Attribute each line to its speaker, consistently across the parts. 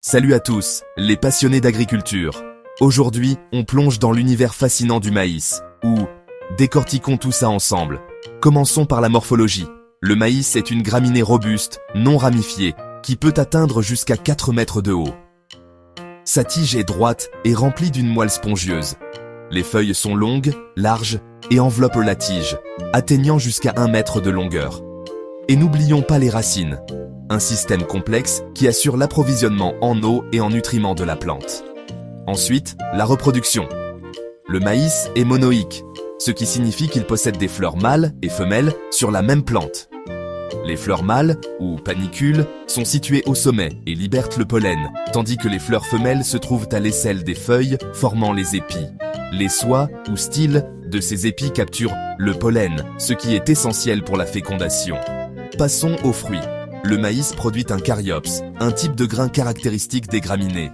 Speaker 1: Salut à tous, les passionnés d'agriculture. Aujourd'hui, on plonge dans l'univers fascinant du maïs, ou décortiquons tout ça ensemble. Commençons par la morphologie. Le maïs est une graminée robuste, non ramifiée, qui peut atteindre jusqu'à 4 mètres de haut. Sa tige est droite et remplie d'une moelle spongieuse. Les feuilles sont longues, larges et enveloppent la tige, atteignant jusqu'à 1 mètre de longueur. Et n'oublions pas les racines, un système complexe qui assure l'approvisionnement en eau et en nutriments de la plante. Ensuite, la reproduction. Le maïs est monoïque, ce qui signifie qu'il possède des fleurs mâles et femelles sur la même plante. Les fleurs mâles, ou panicules, sont situées au sommet et libèrent le pollen, tandis que les fleurs femelles se trouvent à l'aisselle des feuilles, formant les épis. Les soies, ou styles, de ces épis capturent le pollen, ce qui est essentiel pour la fécondation. Passons aux fruits. Le maïs produit un caryops, un type de grain caractéristique des graminées.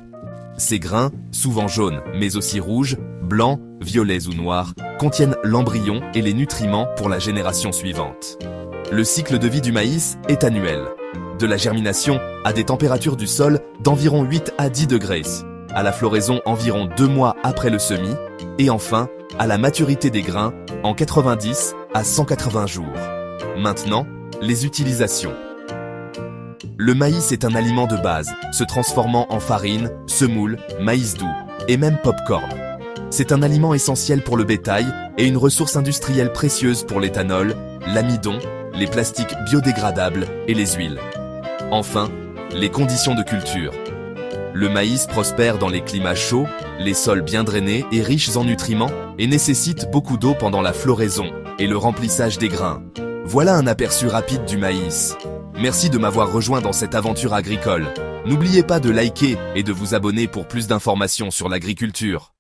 Speaker 1: Ces grains, souvent jaunes, mais aussi rouges, blancs, violets ou noirs, contiennent l'embryon et les nutriments pour la génération suivante. Le cycle de vie du maïs est annuel. De la germination à des températures du sol d'environ 8 à 10 degrés, à la floraison environ 2 mois après le semis, et enfin à la maturité des grains en 90 à 180 jours. Maintenant, les utilisations. Le maïs est un aliment de base, se transformant en farine, semoule, maïs doux et même pop-corn. C'est un aliment essentiel pour le bétail et une ressource industrielle précieuse pour l'éthanol, l'amidon, les plastiques biodégradables et les huiles. Enfin, les conditions de culture. Le maïs prospère dans les climats chauds, les sols bien drainés et riches en nutriments et nécessite beaucoup d'eau pendant la floraison et le remplissage des grains. Voilà un aperçu rapide du maïs. Merci de m'avoir rejoint dans cette aventure agricole. N'oubliez pas de liker et de vous abonner pour plus d'informations sur l'agriculture.